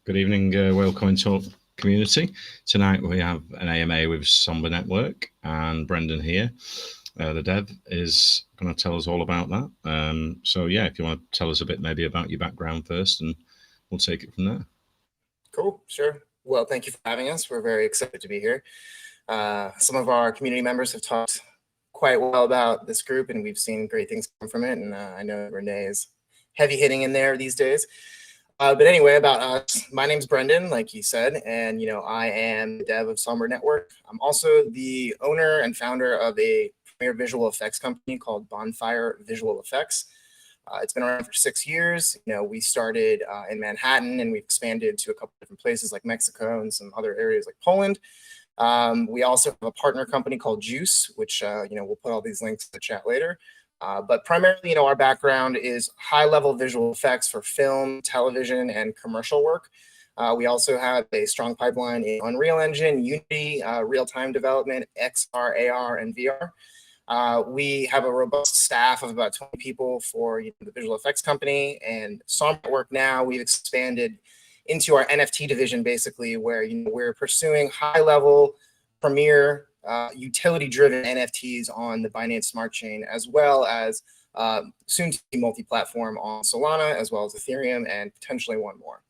Good evening, Whale Coin Talk community. Tonight we have an AMA with Sombra Network, and Brendan here, the dev, is going to tell us all about that. So yeah, if you want to tell us a bit maybe about your background first, and we'll take it from there. Cool, sure. Well, thank you for having us. We're very excited to be here. Some of our community members have talked quite well about this group, and we've seen great things come from it. And I know Renee is heavy hitting in there these days. But anyway, about us, my name's Brendan, like you said, and I am the dev of Sombra Network. I'm also the owner and founder of a premier visual effects company called Bonfire Visual Effects. It's been around for 6 years. We started in Manhattan, and we've expanded to a couple different places like Mexico and some other areas like Poland. We also have a partner company called Juice, which we'll put all these links in the chat later. But primarily, our background is high-level visual effects for film, television, and commercial work. We also have a strong pipeline in Unreal Engine, Unity, real-time development, XR, AR, and VR. We have a robust staff of about 20 people for the visual effects company. And Sombra Network now, we've expanded into our NFT division, basically, where we're pursuing high-level, premier, utility-driven NFTs on the Binance Smart Chain, as well as soon to be multi-platform on Solana, as well as Ethereum, and potentially one more.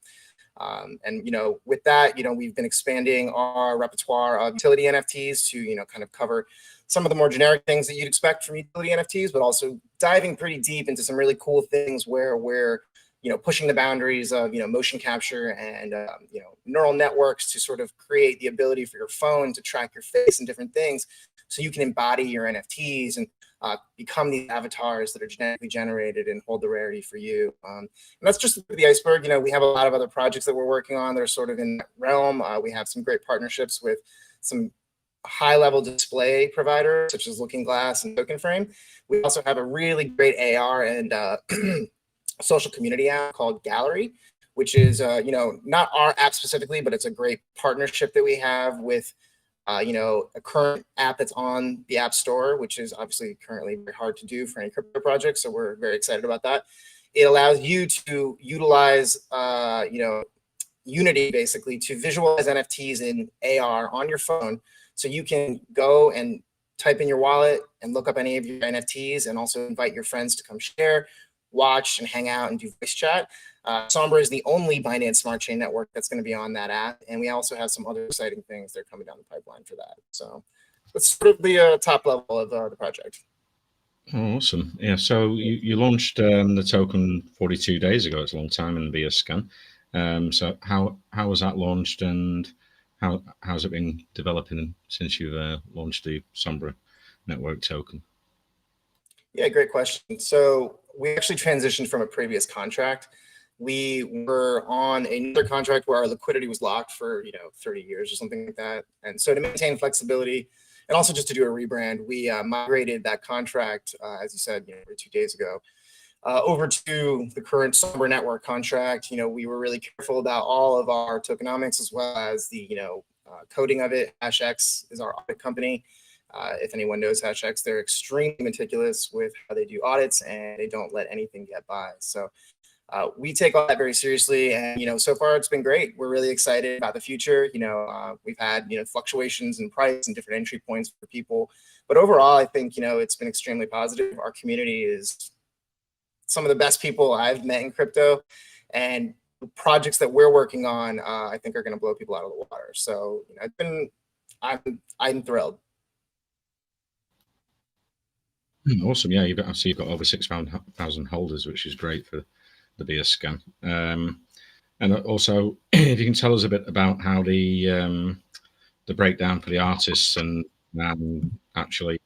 And with that, we've been expanding our repertoire of utility NFTs to kind of cover some of the more generic things that you'd expect from utility NFTs, but also diving pretty deep into some really cool things where we're pushing the boundaries of motion capture and neural networks to sort of create the ability for your phone to track your face and different things, so you can embody your NFTs and become these avatars that are genetically generated and hold the rarity for you. And that's just the iceberg. We have a lot of other projects that we're working on that are sort of in that realm. We have some great partnerships with some high-level display providers such as Looking Glass and Token Frame. We also have a really great AR and social community app called Gallery, which is not our app specifically, but it's a great partnership that we have with a current app that's on the App Store, which is obviously currently very hard to do for any crypto project. So we're very excited about that. It allows you to utilize Unity basically to visualize NFTs in AR on your phone, so you can go and type in your wallet and look up any of your NFTs, and also invite your friends to come share, watch, and hang out and do voice chat. Sombra is the only Binance Smart Chain network that's going to be on that app, and we also have some other exciting things that are coming down the pipeline for that. So that's sort of the top level of the project. Oh, awesome. Yeah, so you launched the token 42 days ago. It's a long time in BSC. So how was that launched, and how's it been developing since you've launched the Sombra Network token? Yeah, great question. So we actually transitioned from a previous contract. We were on another contract where our liquidity was locked for 30 years or something like that. And so to maintain flexibility and also just to do a rebrand, we migrated that contract, as you said, 2 days ago, over to the current Sombra Network contract. We were really careful about all of our tokenomics, as well as the coding of it. HashX is our audit company. If anyone knows HashX, they're extremely meticulous with how they do audits, and they don't let anything get by. So we take all that very seriously, and so far it's been great. We're really excited about the future. We've had fluctuations in price and different entry points for people, but overall, I think it's been extremely positive. Our community is some of the best people I've met in crypto, and the projects that we're working on, I think, are going to blow people out of the water. So I'm thrilled. Awesome. Yeah, I see you've got over 6,000 holders, which is great for the BSC. And also, if you can tell us a bit about how the breakdown for the artists, and actually,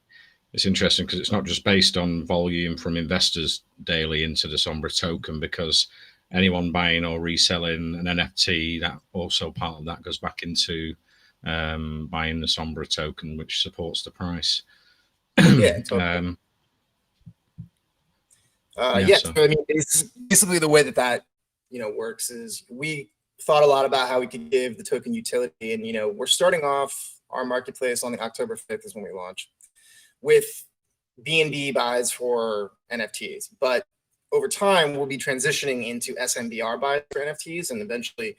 it's interesting because it's not just based on volume from investors daily into the Sombra token, because anyone buying or reselling an NFT, that also part of that goes back into buying the Sombra token, which supports the price. Yeah, totally. So I mean, it's basically the way that works is we thought a lot about how we could give the token utility, and we're starting off our marketplace on the October 5th is when we launch, with BNB buys for NFTs. But over time, we'll be transitioning into SMBR buys for NFTs, and eventually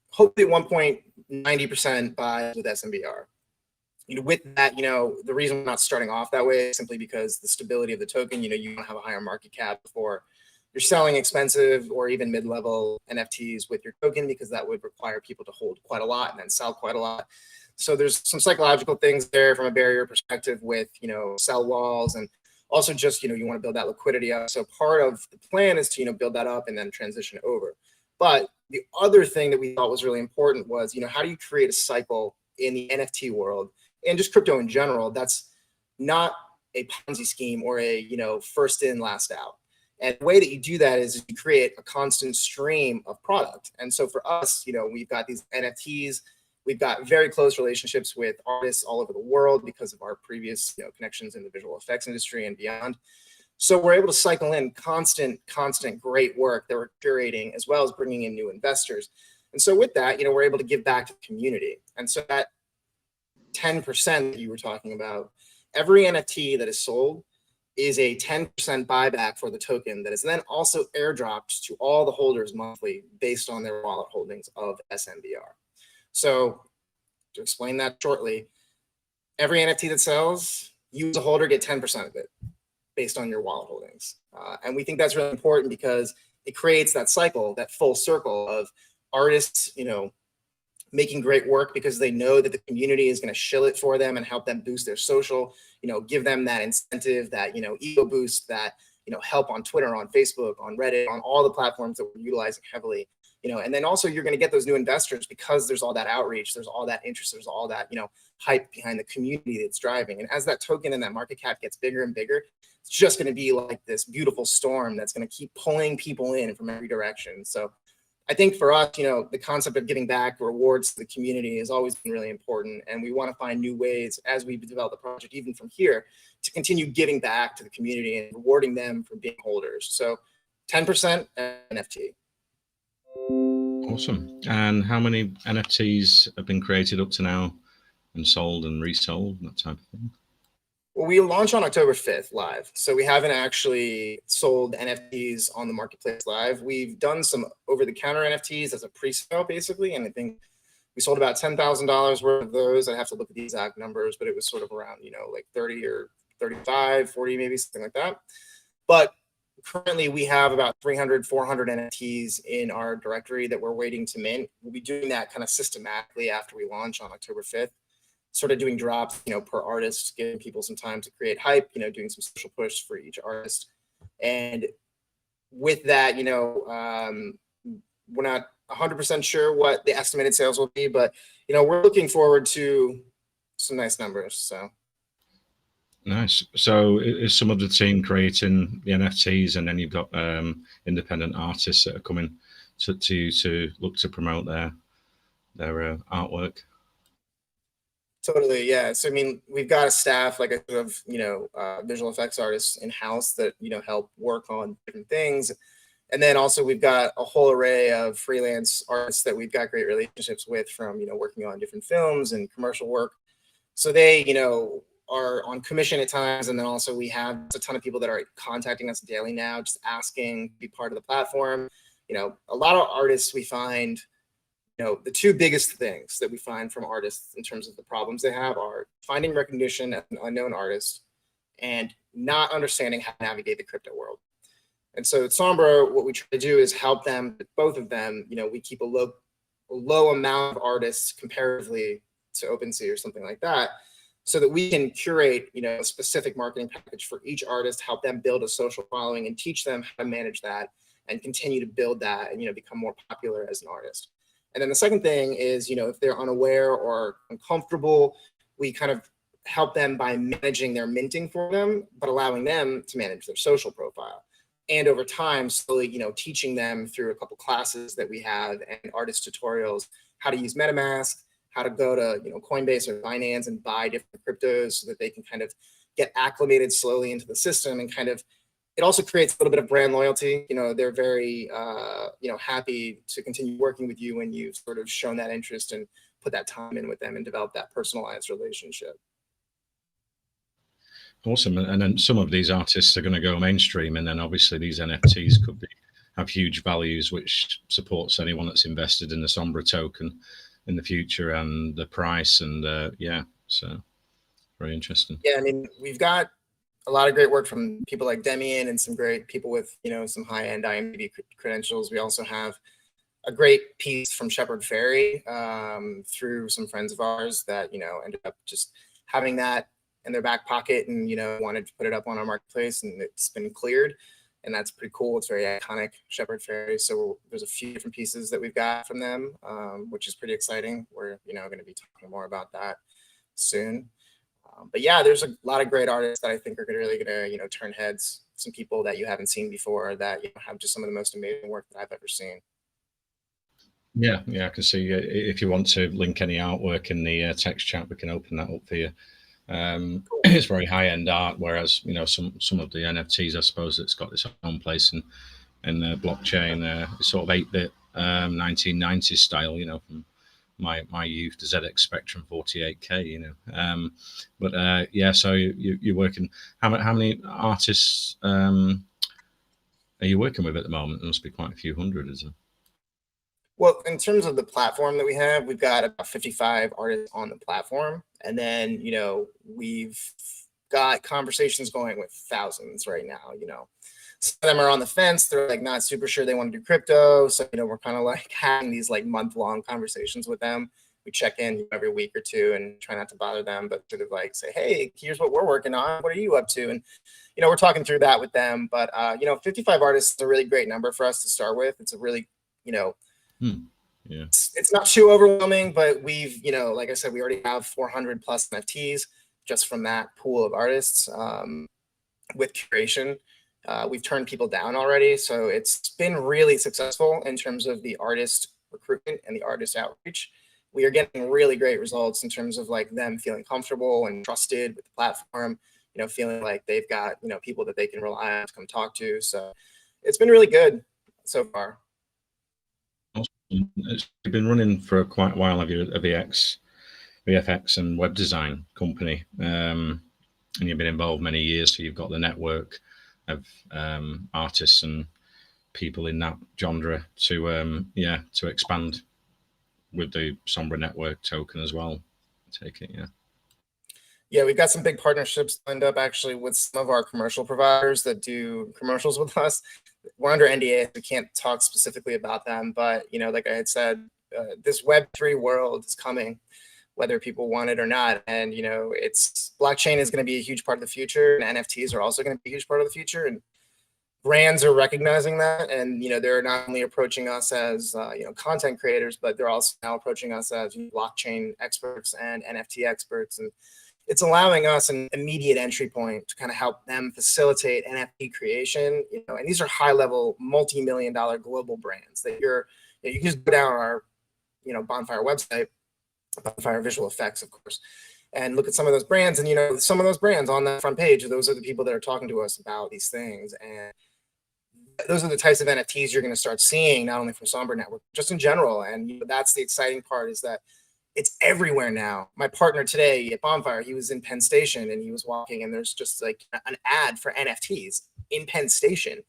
hopefully at one point 90% buys with SMBR. With that, the reason we're not starting off that way is simply because the stability of the token, you want to have a higher market cap before you're selling expensive or even mid-level NFTs with your token, because that would require people to hold quite a lot and then sell quite a lot. So there's some psychological things there from a barrier perspective with, sell walls, and also just, you want to build that liquidity up. So part of the plan is to, build that up and then transition over. But the other thing that we thought was really important was, how do you create a cycle in the NFT world and just crypto in general that's not a Ponzi scheme or a, first in, last out. And the way that you do that is you create a constant stream of product. And so for us, we've got these NFTs. We've got very close relationships with artists all over the world because of our previous connections in the visual effects industry and beyond. So we're able to cycle in constant great work that we're curating, as well as bringing in new investors. And so with that, we're able to give back to the community. And so that 10% that you were talking about, every NFT that is sold is a 10% buyback for the token that is then also airdropped to all the holders monthly based on their wallet holdings of SMBR. So to explain that shortly, every NFT that sells, you as a holder get 10% of it based on your wallet holdings. And we think that's really important because it creates that cycle, that full circle of artists, making great work because they know that the community is going to shill it for them and help them boost their social, give them that incentive, that, ego boost, that, help on Twitter, on Facebook, on Reddit, on all the platforms that we're utilizing heavily, and then also you're going to get those new investors because there's all that outreach, there's all that interest, there's all that, hype behind the community that's driving. And as that token and that market cap gets bigger and bigger, it's just going to be like this beautiful storm that's going to keep pulling people in from every direction. So I think for us, the concept of giving back rewards to the community has always been really important. And we want to find new ways as we develop the project, even from here, to continue giving back to the community and rewarding them for being holders. So 10% NFT. Awesome. And how many NFTs have been created up to now and sold and resold, that type of thing? Well, we launched on October 5th live. So we haven't actually sold NFTs on the marketplace live. We've done some over-the-counter NFTs as a pre-sale, basically. And I think we sold about $10,000 worth of those. I have to look at the exact numbers, but it was sort of around, like 30 or 35, 40, maybe something like that. But currently we have about 300, 400 NFTs in our directory that we're waiting to mint. We'll be doing that kind of systematically after we launch on October 5th. Sort of doing drops, per artist, giving people some time to create hype, doing some social push for each artist. And with that, we're not 100% sure what the estimated sales will be, but, we're looking forward to some nice numbers. So. Nice. So is some of the team creating the NFTs, and then you've got independent artists that are coming to look to promote their artwork? Totally, yeah. So I mean, we've got a staff, like I said, of visual effects artists in house that help work on different things, and then also we've got a whole array of freelance artists that we've got great relationships with from working on different films and commercial work. So they are on commission at times, and then also we have a ton of people that are contacting us daily now, just asking to be part of the platform. A lot of artists we find. The two biggest things that we find from artists in terms of the problems they have are finding recognition as an unknown artist and not understanding how to navigate the crypto world. And so at Sombra, what we try to do is help them, both of them. We keep a low amount of artists comparatively to OpenSea or something like that, so that we can curate, a specific marketing package for each artist, help them build a social following and teach them how to manage that and continue to build that and, become more popular as an artist. And then the second thing is, if they're unaware or uncomfortable, we kind of help them by managing their minting for them, but allowing them to manage their social profile. And over time, slowly, teaching them through a couple classes that we have and artist tutorials, how to use MetaMask, how to go to, Coinbase or Binance and buy different cryptos so that they can kind of get acclimated slowly into the system, and kind of, it also creates a little bit of brand loyalty. They're very, happy to continue working with you when you've sort of shown that interest and put that time in with them and develop that personalized relationship. Awesome. And then some of these artists are going to go mainstream, and then obviously these NFTs could be have huge values, which supports anyone that's invested in the Sombra token in the future and the price. And yeah, so very interesting. Yeah, I mean, we've got a lot of great work from people like Demian and some great people with, some high-end IMDb credentials. We also have a great piece from Shepard Fairey through some friends of ours that, ended up just having that in their back pocket and, wanted to put it up on our marketplace, and it's been cleared. And that's pretty cool. It's very iconic, Shepard Fairey. So there's a few different pieces that we've got from them, which is pretty exciting. We're, going to be talking more about that soon. But yeah, there's a lot of great artists that I think are really going to, turn heads. Some people that you haven't seen before that have just some of the most amazing work that I've ever seen. Yeah, I can see. If you want to link any artwork in the text chat, we can open that up for you. Cool. It's very high-end art, whereas some of the NFTs, I suppose, it's got its own place in the blockchain. It's sort of 8-bit 1990s style, from my youth, the ZX Spectrum 48K, but yeah. So you're working. How many artists are you working with at the moment? There must be quite a few hundred, isn't it? Well, in terms of the platform that we have, we've got about 55 artists on the platform. And then, we've got conversations going with thousands right now. Some of them are on the fence. They're like not super sure they want to do crypto. So, we're kind of like having these like month-long conversations with them. We check in every week or two and try not to bother them, but sort of like say, hey, here's what we're working on. What are you up to? And, we're talking through that with them. But, 55 artists is a really great number for us to start with. It's a really, Yeah. It's not too overwhelming, but we've, like I said, we already have 400 plus NFTs just from that pool of artists with curation. We've turned people down already. So it's been really successful in terms of the artist recruitment and the artist outreach. We are getting really great results in terms of like them feeling comfortable and trusted with the platform, feeling like they've got, people that they can rely on to come talk to. So it's been really good so far. It's been running for quite a while. Have you a VFX and web design company, and you've been involved many years, so you've got the network of artists and people in that genre to expand with the Sombra network token as well. Take it, yeah. Yeah, we've got some big partnerships lined up actually with some of our commercial providers that do commercials with us. We're under NDA, so we can't talk specifically about them, but like I had said, this Web3 world is coming, whether people want it or not. And it's blockchain is going to be a huge part of the future, and NFTs are also going to be a huge part of the future. And brands are recognizing that, and they're not only approaching us as content creators, but they're also now approaching us as blockchain experts and NFT experts, and it's allowing us an immediate entry point to kind of help them facilitate NFT creation. And these are high-level, multi-million-dollar global brands that you can just go down our, Bonfire website, Bonfire Visual Effects, of course, and look at some of those brands. And some of those brands on that front page, those are the people that are talking to us about these things. And those are the types of NFTs you're going to start seeing, not only from Sombra Network, just in general. And that's the exciting part, is that it's everywhere now. My partner today at Bonfire, he was in Penn Station and he was walking, and there's just like an ad for NFTs in Penn Station.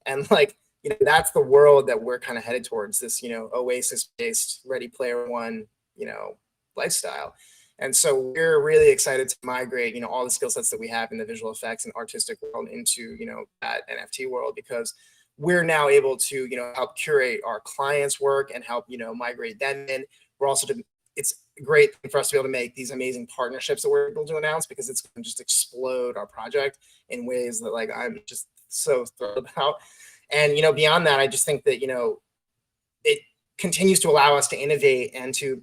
And like, that's the world that we're kind of headed towards, this, Oasis-based Ready Player One, lifestyle. And so we're really excited to migrate, all the skill sets that we have in the visual effects and artistic world into, that NFT world, because we're now able to, help curate our clients' work and help, migrate them in. We're also it's a great thing for us to be able to make these amazing partnerships that we're able to announce, because it's going to just explode our project in ways that like I'm just so thrilled about. And beyond that, I just think that it continues to allow us to innovate and to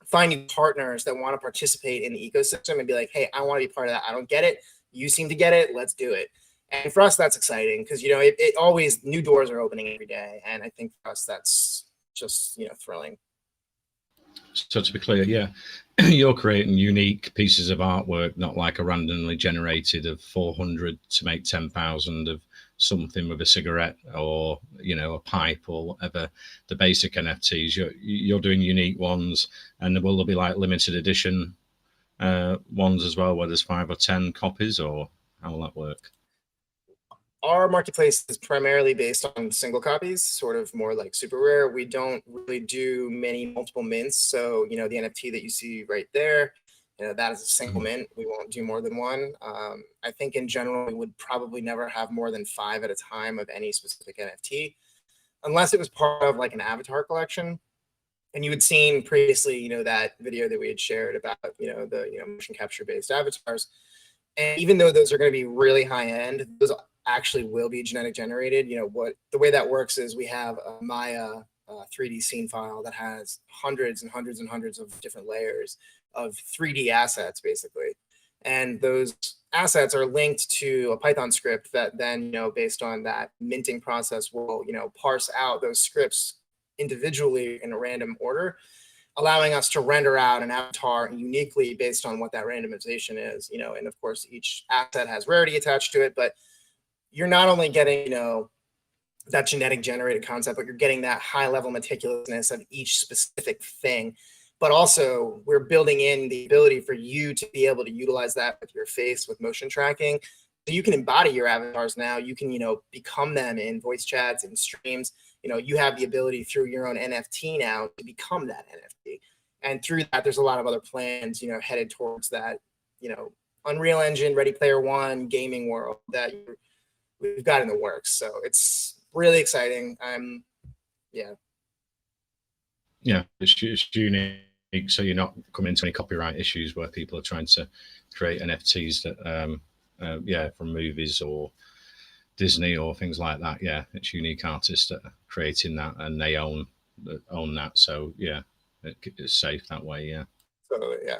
find new partners that want to participate in the ecosystem and be like, hey, I want to be part of that. I don't get it. You seem to get it. Let's do it. And for us, that's exciting, because it always, new doors are opening every day, and I think for us that's just thrilling. So to be clear, yeah, you're creating unique pieces of artwork, not like a randomly generated of 400 to make 10,000 of something with a cigarette or a pipe or whatever. The basic NFTs, you're doing unique ones, and will there be like limited edition ones as well, where there's 5 or 10 copies, or how will that work? our marketplace is primarily based on single copies, sort of more like super rare. We don't really do many multiple mints. So, the NFT that you see right there, that is a single mint. We won't do more than one. I think in general, we would probably never have more than 5 at a time of any specific NFT, unless it was part of like an avatar collection. And you had seen previously, that video that we had shared about, the motion capture based avatars. And even though those are going to be really high end, those actually will be genetic generated. The way that works is we have a Maya 3D scene file that has hundreds and hundreds and hundreds of different layers of 3D assets, basically. And those assets are linked to a Python script that then, based on that minting process, will, parse out those scripts individually in a random order, allowing us to render out an avatar uniquely based on what that randomization is, and of course each asset has rarity attached to it, but you're not only getting, that genetic generated concept, but you're getting that high level meticulousness of each specific thing. But also we're building in the ability for you to be able to utilize that with your face with motion tracking. So you can embody your avatars now. You can, become them in voice chats and streams. You have the ability through your own NFT now to become that NFT. And through that, there's a lot of other plans, headed towards that, Unreal Engine, Ready Player One gaming world that we've got in the works. So it's really exciting. Yeah, it's unique. So you're not coming into any copyright issues where people are trying to create NFTs that, from movies or Disney or things like that. Yeah, it's unique artists that are creating that, and they own that. So yeah, it's safe that way. Yeah. So yeah,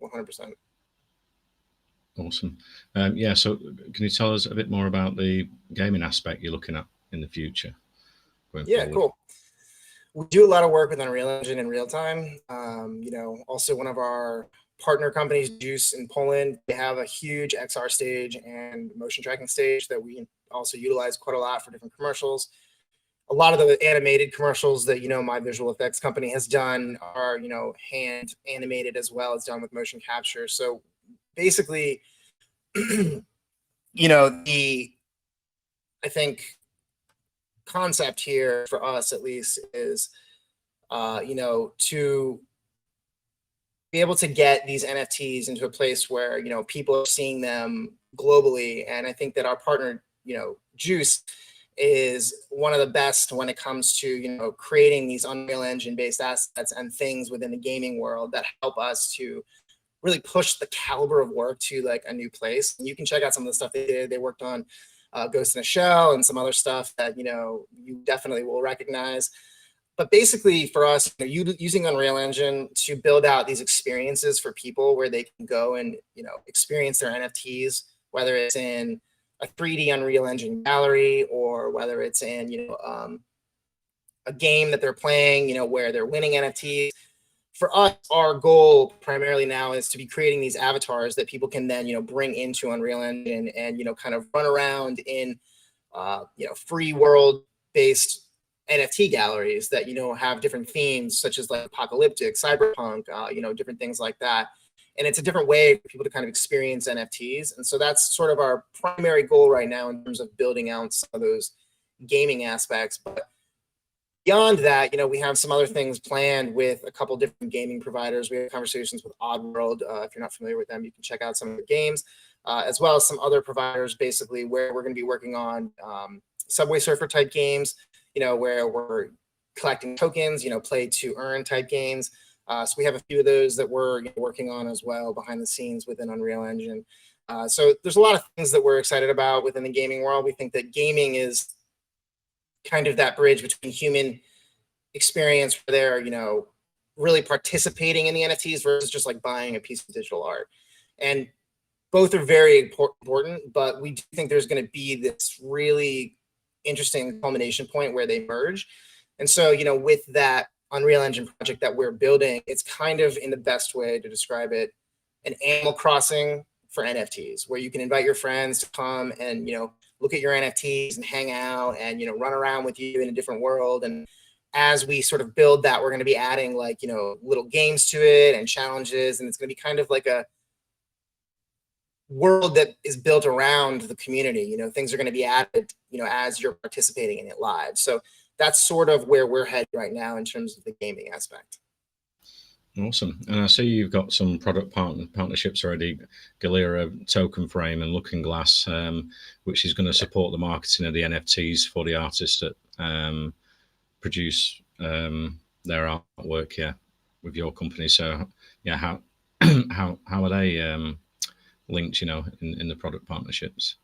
100%. Awesome. So can you tell us a bit more about the gaming aspect you're looking at in the future? Yeah, forward? Cool. We do a lot of work with Unreal Engine in real time. Also one of our partner companies, Juice in Poland, they have a huge XR stage and motion tracking stage that we also utilize quite a lot for different commercials. A lot of the animated commercials that, my visual effects company has done are, hand animated as well as done with motion capture. So basically, I think concept here for us at least is, to be able to get these NFTs into a place where, people are seeing them globally. And I think that our partner, Juice, is one of the best when it comes to, creating these Unreal Engine based assets and things within the gaming world that help us to really push the caliber of work to like a new place. And you can check out some of the stuff they did. They worked on Ghost in a Shell and some other stuff that, you definitely will recognize. But basically for us, using Unreal Engine to build out these experiences for people where they can go and, experience their NFTs, whether it's in a 3D Unreal Engine gallery or whether it's in, a game that they're playing, where they're winning NFTs. For us, our goal primarily now is to be creating these avatars that people can then, bring into Unreal Engine and, kind of run around in, free world based NFT galleries that, have different themes such as like apocalyptic, cyberpunk, different things like that. And it's a different way for people to kind of experience NFTs. And so that's sort of our primary goal right now in terms of building out some of those gaming aspects. But beyond that, we have some other things planned with a couple different gaming providers. We have conversations with Oddworld. If you're not familiar with them, you can check out some of the games, as well as some other providers, basically, where we're going to be working on Subway Surfer type games, where we're collecting tokens, play to earn type games. So we have a few of those that we're working on as well behind the scenes within Unreal Engine. So there's a lot of things that we're excited about within the gaming world. We think that gaming is kind of that bridge between human experience where they're, really participating in the NFTs versus just like buying a piece of digital art. And both are very important, but we do think there's going to be this really interesting culmination point where they merge. And so, with that Unreal Engine project that we're building, it's kind of, in the best way to describe it, an Animal Crossing for NFTs, where you can invite your friends to come and, look at your NFTs and hang out and, run around with you in a different world. And as we sort of build that, we're going to be adding like, little games to it and challenges. And it's going to be kind of like a world that is built around the community. You know, things are going to be added, you know, as you're participating in it live. So that's sort of where we're headed right now in terms of the gaming aspect. Awesome. And I see you've got some product partnerships already, Galera, Token Frame, and Looking Glass, which is going to support the marketing of the NFTs for the artists that produce their artwork, yeah, with your company. So, yeah, how are they linked, you know, in the product partnerships?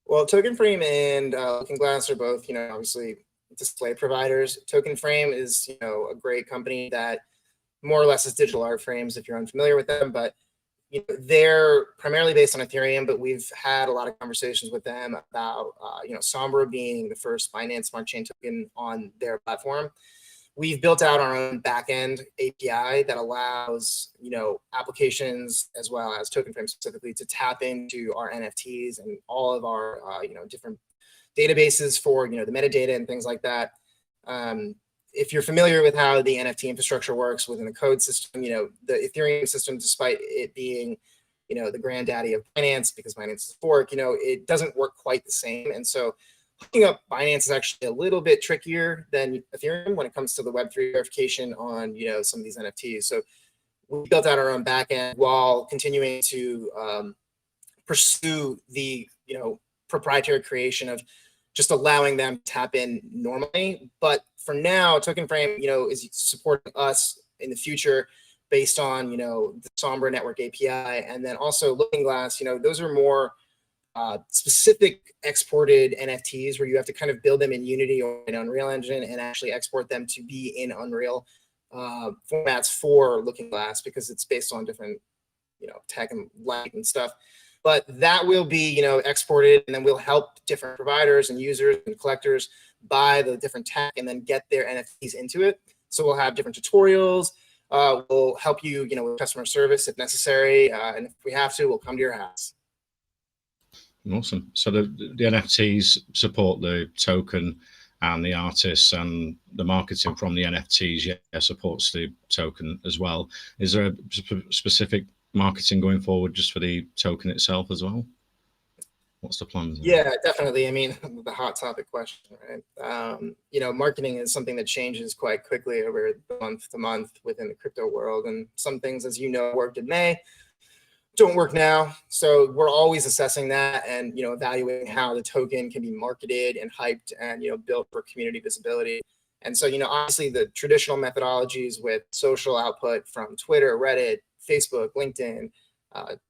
Well, Token Frame and Looking Glass are both, you know, obviously display providers. Token Frame is, you know, a great company that more or less is digital art frames if you're unfamiliar with them, but you know, they're primarily based on Ethereum, but we've had a lot of conversations with them about, you know, Sombra being the first Binance Smart Chain token on their platform. We've built out our own backend API that allows, you know, applications as well as Token Frame specifically to tap into our NFTs and all of our, you know, different databases for, you know, the metadata and things like that. If you're familiar with how the NFT infrastructure works within the code system, you know, the Ethereum system, despite it being, you know, the granddaddy of Binance because Binance is a fork, you know, it doesn't work quite the same. And so hooking up Binance is actually a little bit trickier than Ethereum when it comes to the Web3 verification on, you know, some of these NFTs. So we built out our own backend while continuing to pursue the, you know, proprietary creation of just allowing them to tap in normally. But for now, Token Frame, you know, is supporting us in the future based on, you know, the Sombra network API. And then also Looking Glass, you know, those are more specific exported NFTs where you have to kind of build them in Unity or in Unreal Engine and actually export them to be in Unreal formats for Looking Glass because it's based on different, you know, tech and light and stuff. But that will be, you know, exported, and then we'll help different providers and users and collectors buy the different tech and then get their NFTs into it. So we'll have different tutorials. We'll help you, you know, with customer service if necessary, and if we have to, we'll come to your house. Awesome. So the NFTs support the token and the artists, and the marketing from the NFTs, yeah, supports the token as well. Is there a specific marketing going forward just for the token itself as well? What's the plan? Yeah, definitely. I mean, the hot topic question, right? You know, marketing is something that changes quite quickly over month to month within the crypto world. And some things, as you know, worked in May, don't work now. So we're always assessing that and, you know, evaluating how the token can be marketed and hyped and, you know, built for community visibility. And so, you know, obviously the traditional methodologies with social output from Twitter, Reddit, Facebook, LinkedIn,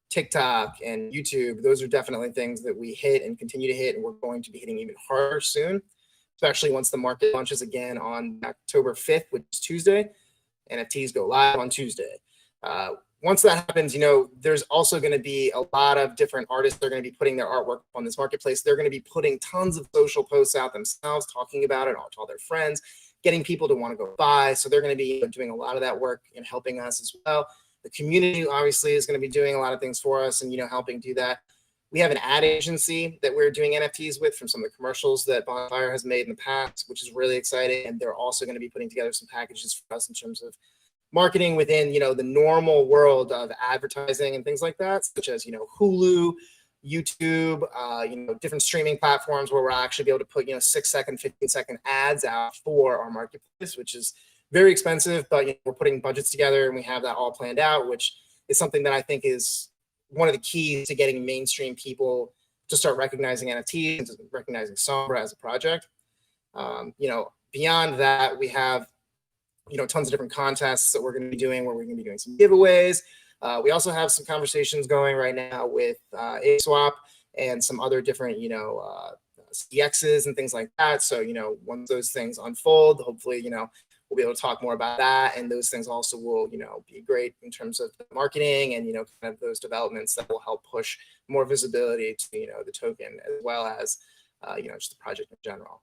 TikTok, and YouTube, those are definitely things that we hit and continue to hit, and we're going to be hitting even harder soon, especially once the market launches again on October 5th, which is Tuesday. NFTs go live on Tuesday. Once that happens, you know, there's also going to be a lot of different artists that are going to be putting their artwork on this marketplace. They're going to be putting tons of social posts out themselves, talking about it to all their friends, getting people to want to go buy. So they're going to be doing a lot of that work and helping us as well. The community obviously is going to be doing a lot of things for us and, you know, helping do that. We have an ad agency that we're doing NFTs with from some of the commercials that Bonfire has made in the past, which is really exciting. And they're also going to be putting together some packages for us in terms of marketing within, you know, the normal world of advertising and things like that, such as, you know, Hulu, YouTube, you know, different streaming platforms where we'll actually be able to put, you know, 6-second, 15-second ads out for our marketplace, which is very expensive, but, you know, we're putting budgets together and we have that all planned out, which is something that I think is one of the keys to getting mainstream people to start recognizing NFTs and recognizing Sombra as a project. You know, beyond that, we have, you know, tons of different contests that we're going to be doing where we're going to be doing some giveaways. We also have some conversations going right now with ASWAP and some other different, you know, CXs and things like that. So, you know, once those things unfold, hopefully, you know, we'll be able to talk more about that. And those things also will, you know, be great in terms of the marketing and, you know, kind of those developments that will help push more visibility to, you know, the token as well as, you know, just the project in general.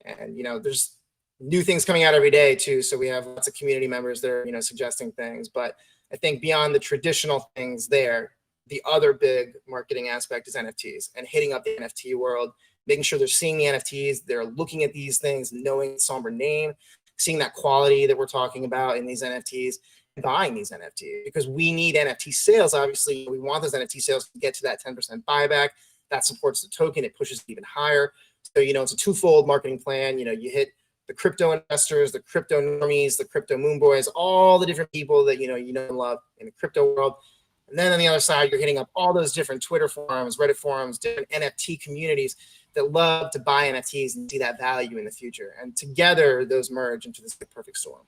And, you know, there's new things coming out every day too. So we have lots of community members that are, you know, suggesting things. But I think beyond the traditional things there, the other big marketing aspect is NFTs and hitting up the NFT world, making sure they're seeing the NFTs, they're looking at these things, knowing the Sombra name, seeing that quality that we're talking about in these NFTs, buying these NFTs, because we need NFT sales. Obviously, we want those NFT sales to get to that 10% buyback. That supports the token. It pushes it even higher. So, it's a twofold marketing plan. You hit the crypto investors, the crypto normies, the crypto moon boys, all the different people that, and love in the crypto world. And then on the other side, you're hitting up all those different Twitter forums, Reddit forums, different NFT communities that love to buy NFTs and see that value in the future. And together, those merge into this perfect storm.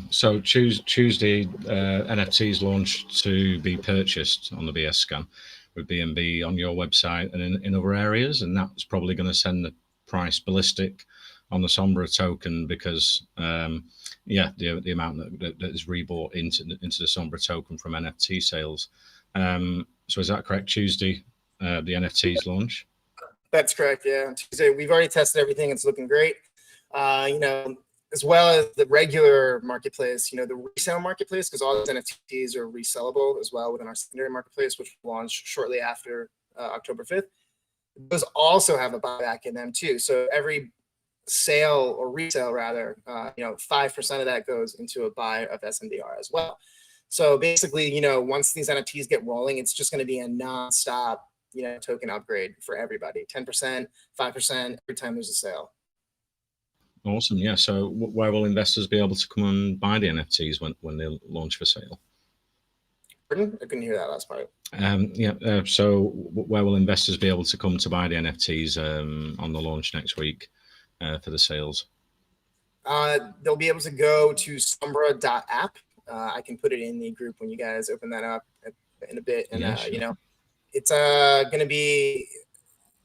So Tuesday, NFTs launched to be purchased on the BS scan with BNB on your website and in other areas, and that's probably going to send the price ballistic on the Sombra token because, the amount that is rebought into the Sombra token from NFT sales. So is that correct? Tuesday, the NFTs launch. That's correct. Yeah, Tuesday. We've already tested everything. It's looking great. As well as the regular marketplace, the resale marketplace, because all those NFTs are resellable as well within our secondary marketplace, which will launch shortly after October 5th. Those also have a buyback in them too. So every sale or resale rather, 5% of that goes into a buy of SMDR as well. So basically, once these NFTs get rolling, it's just going to be a nonstop, token upgrade for everybody. 10%, 5% every time there's a sale. Awesome. Yeah. So where will investors be able to come and buy the NFTs when they launch for sale? Pardon? I couldn't hear that last part. So where will investors be able to come to buy the NFTs on the launch next week for the sales? They'll be able to go to sombra.app. I can put it in the group when you guys open that up in a bit. And, sure. It's going to be,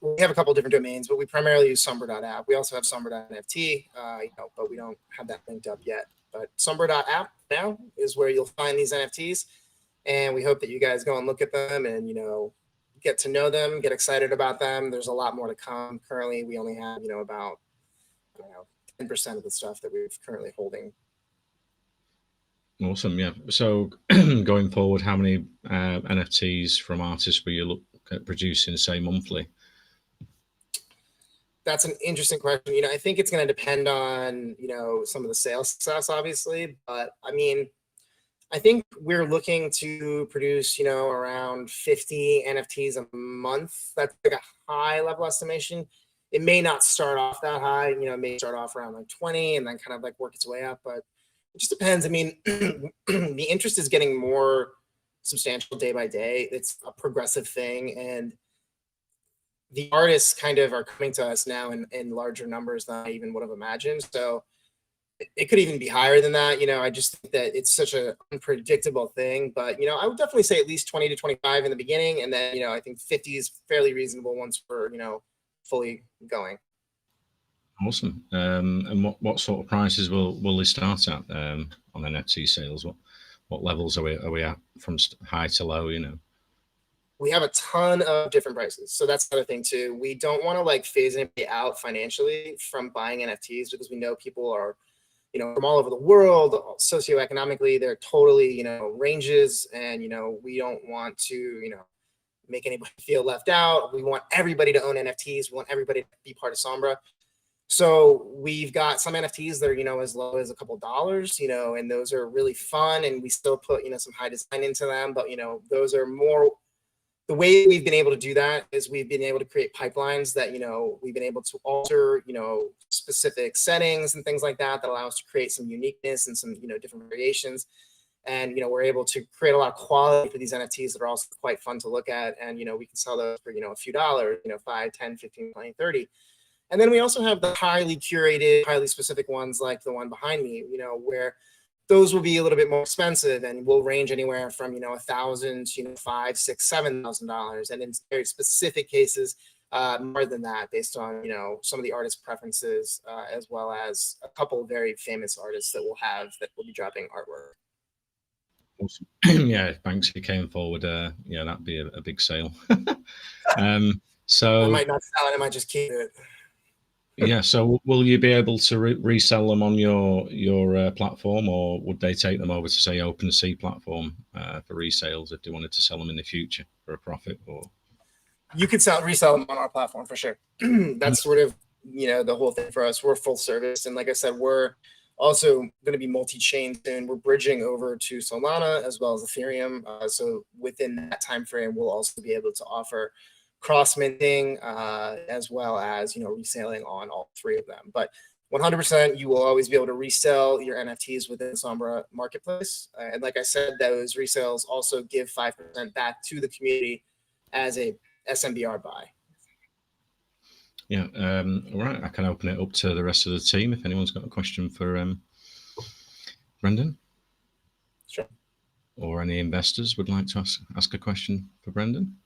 we have a couple different domains, but we primarily use sombra.app. We also have sombra.nft, but we don't have that linked up yet. But sombra.app now is where you'll find these NFTs. And we hope that you guys go and look at them and, get to know them, get excited about them. There's a lot more to come. Currently, we only have, about 10% of the stuff that we're currently holding. Awesome. Yeah. So going forward, how many NFTs from artists will you look at producing, say, monthly? That's an interesting question. I think it's going to depend on, some of the sales success, obviously. But I mean, I think we're looking to produce, around 50 NFTs a month. That's like a high level estimation. It may not start off that high, it may start off around like 20 and then kind of like work its way up. But it just depends. I mean, the interest is getting more substantial day by day. It's a progressive thing. And the artists kind of are coming to us now in larger numbers than I even would have imagined. So it could even be higher than that. I just think that it's such an unpredictable thing. But, I would definitely say at least 20 to 25 in the beginning. And then, I think 50 is fairly reasonable once we're, fully going. Awesome. And what sort of prices will they start at on NFT sales? What levels are we at from high to low? We have a ton of different prices. So that's the other thing too. We don't want to like phase anybody out financially from buying NFTs because we know people are, from all over the world, socioeconomically, they're totally, ranges. And, we don't want to, make anybody feel left out. We want everybody to own NFTs. We want everybody to be part of Sombra. So we've got some NFTs that are, as low as a couple dollars, and those are really fun. And we still put, some high design into them. But, those are more, the way we've been able to do that is we've been able to create pipelines that, we've been able to alter, specific settings and things like that allow us to create some uniqueness and some, different variations. And, we're able to create a lot of quality for these NFTs that are also quite fun to look at. And, we can sell those for, a few dollars, 5, 10, 15, 20, 30. And then we also have the highly curated, highly specific ones like the one behind me, where those will be a little bit more expensive and will range anywhere from, $1,000 to, $5,000, $6,000, $7,000. And in very specific cases, more than that based on, some of the artist preferences, as well as a couple of very famous artists that will be dropping artwork. Awesome. Yeah, if Banksy came forward, that'd be a big sale. So I might not sell it, I might just keep it. Yeah, so will you be able to resell them on your platform, or would they take them over to say OpenSea platform for resales if they wanted to sell them in the future for a profit? Or you could resell them on our platform for sure. That's sort of the whole thing for us. We're full service, and like I said, we're Also going to be multi-chain soon. We're bridging over to Solana as well as Ethereum. So within that time frame, we'll also be able to offer cross minting as well as reselling on all three of them. But 100%, you will always be able to resell your NFTs within the Sombra marketplace. And like I said, those resales also give 5% back to the community as a SMBR buy. Yeah. All right. I can open it up to the rest of the team if anyone's got a question for Brendan. Sure. Or any investors would like to ask a question for Brendan.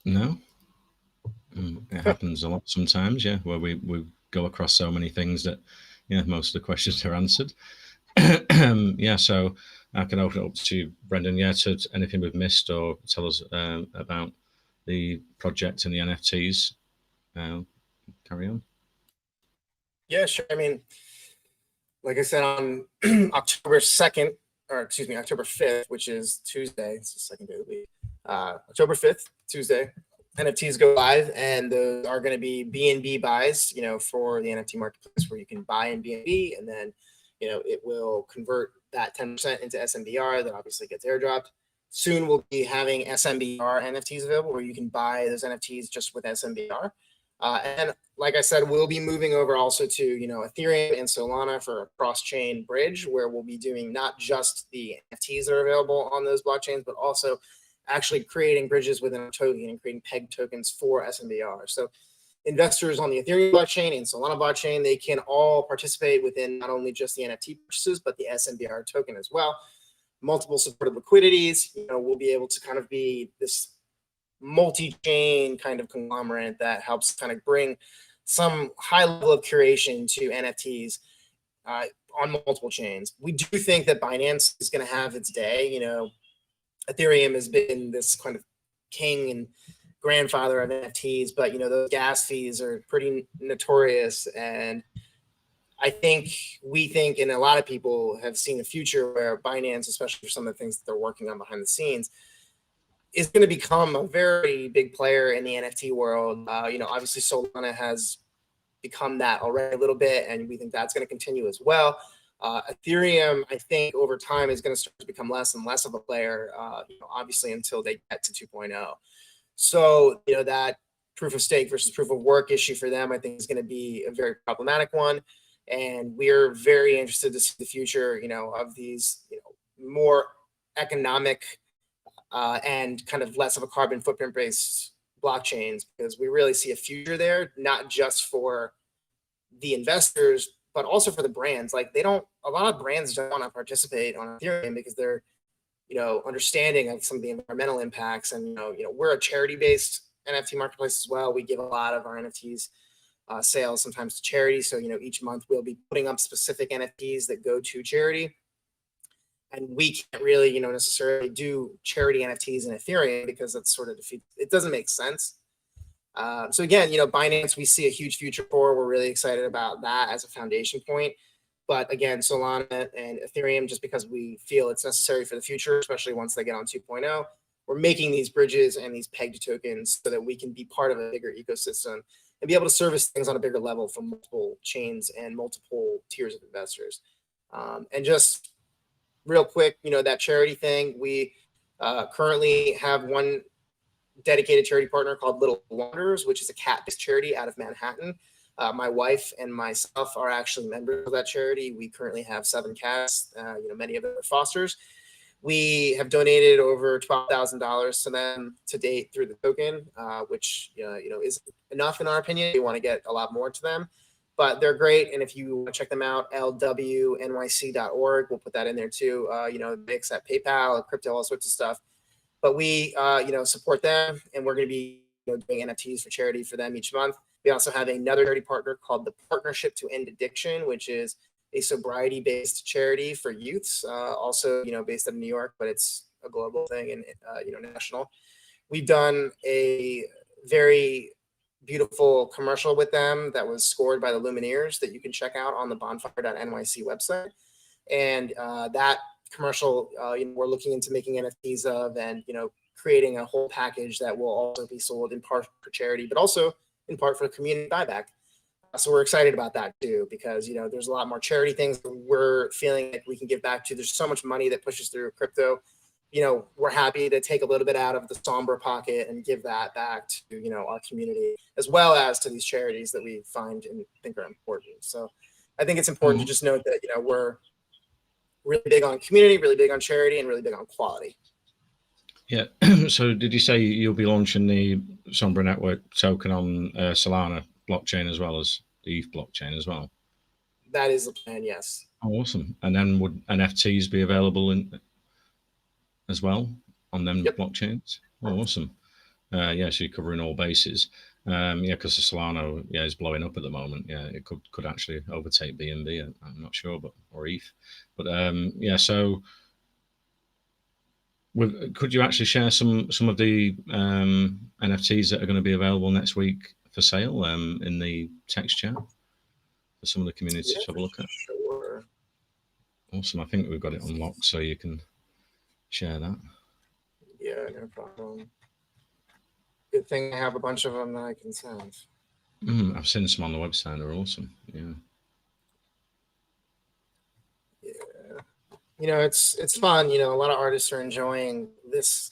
No? It happens a lot sometimes, yeah, where we go across so many things that, most of the questions are answered. Yeah, so I can open it up to Brendan, to anything we've missed or tell us about the project and the NFTs. Carry on. Yeah, sure. I mean, like I said, on October 2nd, or excuse me, October 5th, which is Tuesday, it's the second day of the week. October 5th, Tuesday, NFTs go live, and those are going to be BNB buys, for the NFT marketplace where you can buy in BNB, and then, it will convert that 10% into SMBR that obviously gets airdropped. Soon we'll be having SMBR NFTs available where you can buy those NFTs just with SMBR. And like I said, we'll be moving over also to, Ethereum and Solana for a cross-chain bridge where we'll be doing not just the NFTs that are available on those blockchains, but also actually creating bridges within a token and creating peg tokens for SMBR. So investors on the Ethereum blockchain and Solana blockchain, they can all participate within not only just the NFT purchases, but the SMBR token as well. Multiple supported liquidities, we'll be able to kind of be this multi-chain kind of conglomerate that helps kind of bring some high level of curation to NFTs on multiple chains. We do think that Binance is going to have its day. Ethereum has been this kind of king and grandfather of NFTs, but those gas fees are pretty notorious. And we think, and a lot of people have seen a future where Binance, especially for some of the things that they're working on behind the scenes, is going to become a very big player in the NFT world. Obviously Solana has become that already a little bit, and we think that's going to continue as well. Ethereum, I think over time is going to start to become less and less of a player, obviously until they get to 2.0. So, that proof of stake versus proof of work issue for them, I think is going to be a very problematic one. And we're very interested to see the future, of these, more economic and kind of less of a carbon footprint based blockchains, because we really see a future there, not just for the investors, but also for the brands. Like a lot of brands don't want to participate on Ethereum because they're, understanding of some of the environmental impacts. And, we're a charity based NFT marketplace as well. We give a lot of our NFTs sales sometimes to charity. So, each month we'll be putting up specific NFTs that go to charity. And we can't really, necessarily do charity NFTs in Ethereum because that's sort of it doesn't make sense. So again, Binance, we see a huge future for. We're really excited about that as a foundation point. But again, Solana and Ethereum, just because we feel it's necessary for the future, especially once they get on 2.0, we're making these bridges and these pegged tokens so that we can be part of a bigger ecosystem and be able to service things on a bigger level from multiple chains and multiple tiers of investors. And just real quick, that charity thing, we currently have one dedicated charity partner called Little Wanderers, which is a cat-based charity out of Manhattan. My wife and myself are actually members of that charity. We currently have 7 cats. Many of them are fosters. We have donated over $12,000 to them to date through the token, which is enough in our opinion. We want to get a lot more to them, but they're great. And if you want to check them out, lwnyc.org, we'll put that in there too. They accept PayPal, crypto, all sorts of stuff. But we, support them, and we're going to be doing NFTs for charity for them each month. We also have another charity partner called the Partnership to End Addiction, which is a sobriety-based charity for youths, also, based in New York, but it's a global thing and, national. We've done a very beautiful commercial with them that was scored by the Lumineers that you can check out on the bonfire.nyc website. And that commercial, we're looking into making NFTs of and, creating a whole package that will also be sold in part for charity, but also in part for community buyback. So we're excited about that too, because, you know, there's a lot more charity things that we're feeling like we can give back to. There's so much money that pushes through crypto. You know, we're happy to take a little bit out of the Sombra pocket and give that back to, you know, our community, as well as to these charities that we find and think are important. So I think it's important to just note that, you know, we're really big on community, really big on charity, and really big on quality. Yeah. So did you say you'll be launching the Sombra network token on Solana blockchain as well as the ETH blockchain as well? That is the plan, yes. Oh, awesome. And then would NFTs be available in as well on them blockchains? Oh, awesome. Yeah, so you're covering all bases. Yeah, because the Solana, yeah, is blowing up at the moment. Yeah, it could actually overtake BNB. I'm not sure, but or ETH. But yeah, so could you actually share some of the NFTs that are going to be available next week for sale in the text chat for some of the community to have a look at? Sure. Awesome. I think we've got it unlocked, so you can share that. Yeah, no problem. Good thing I have a bunch of them that I can send. I've seen some on the website. They're awesome. Yeah. Yeah. You know, it's fun. You know, a lot of artists are enjoying this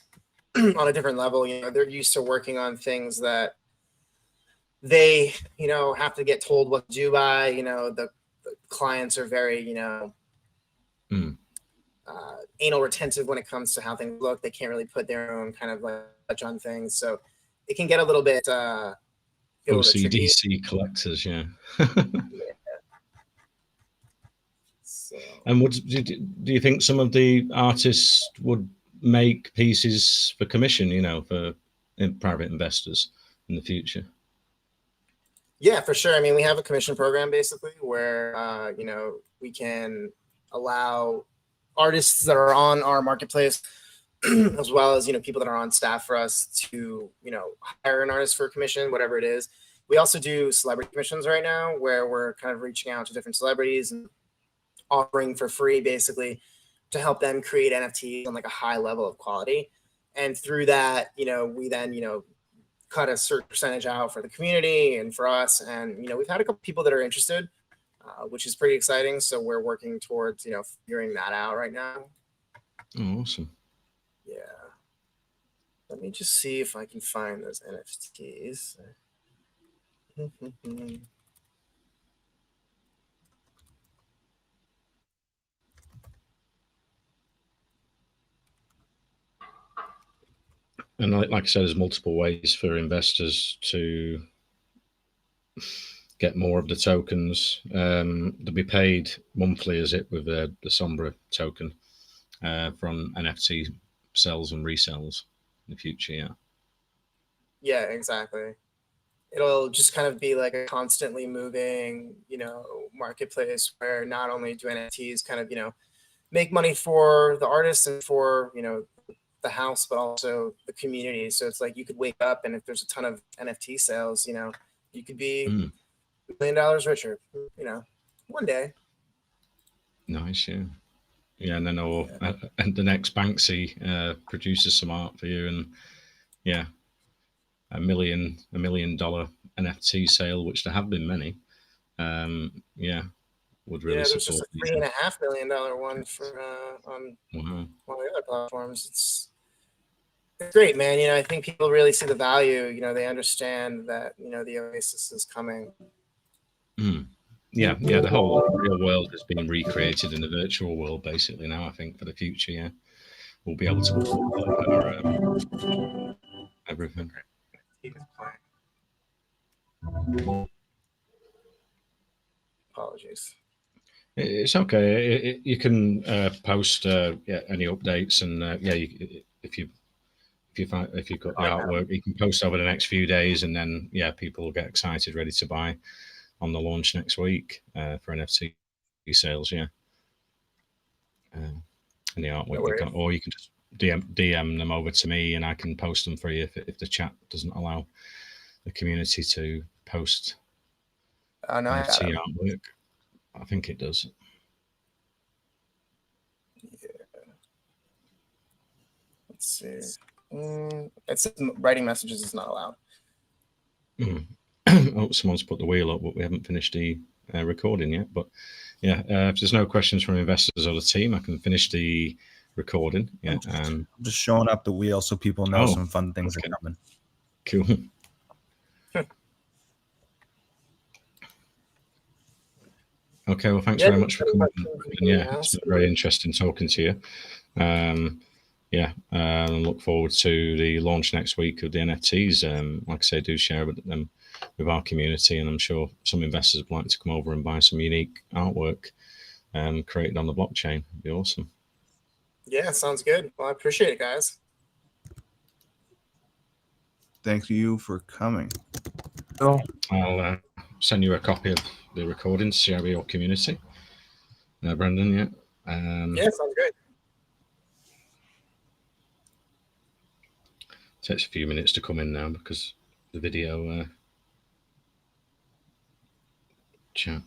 on a different level. You know, they're used to working on things that they, you know, have to get told what to do by. You know, the clients are very, you know, anal retentive when it comes to how things look. They can't really put their own kind of like touch on things, so it can get a little bit OCDC collectors, yeah. Yeah. So. And do you think some of the artists would make pieces for commission, you know, for private investors in the future? Yeah, for sure. I mean, we have a commission program basically where, you know, we can allow artists that are on our marketplace as well as, you know, people that are on staff for us to, you know, hire an artist for a commission, whatever it is. We also do celebrity commissions right now where we're kind of reaching out to different celebrities and offering for free basically to help them create NFTs on like a high level of quality. And through that, you know, we then, you know, cut a certain percentage out for the community and for us. And, you know, we've had a couple people that are interested, which is pretty exciting. So we're working towards, you know, figuring that out right now. Oh, awesome. Yeah. Let me just see if I can find those NFTs. And like I said, there's multiple ways for investors to get more of the tokens. They'll be paid monthly, is it, with the Sombra token from NFT sells and resells in the future, yeah. Yeah, exactly. It'll just kind of be like a constantly moving, you know, marketplace where not only do NFTs kind of, you know, make money for the artists and for, you know, the house, but also the community. So it's like you could wake up and if there's a ton of NFT sales, you know, you could be $1 million richer, you know, one day. Nice, yeah. Yeah, and then and the next Banksy produces some art for you, and yeah, $1 million NFT sale, which there have been many. Yeah, would really there's support. Just a $3.5 million one for on one of the other platforms. It's great, man. You know, I think people really see the value. You know, they understand that, you know, the Oasis is coming. Yeah, the whole real world has been recreated in the virtual world basically now, I think, for the future, yeah. We'll be able to everything. Apologies. It's okay. You can post any updates, and if you've got the artwork, you can post over the next few days, and then people will get excited, ready to buy on the launch next week for NFT sales. Yeah, and the artwork, or you can just DM them over to me, and I can post them for you if the chat doesn't allow the community to post NFT artwork. I think it does. Yeah. Let's see. It's writing messages is not allowed. Oh, someone's put the wheel up, but we haven't finished the recording yet. But yeah, if there's no questions from investors or the team, I can finish the recording. Yeah, I'm just showing up the wheel so people know some fun things are coming. Cool. Okay, well, thanks very much for coming. Yeah, it's been very interesting talking to you. Yeah, look forward to the launch next week of the NFTs. Like I say, do share them with our community, and I'm sure some investors would like to come over and buy some unique artwork created on the blockchain. It'd be awesome. Yeah, sounds good. Well, I appreciate it, guys. Thank you for coming. I'll send you a copy of the recording to share with your community. Brendan, yeah? Yeah, sounds great. Takes a few minutes to come in now because the video chat.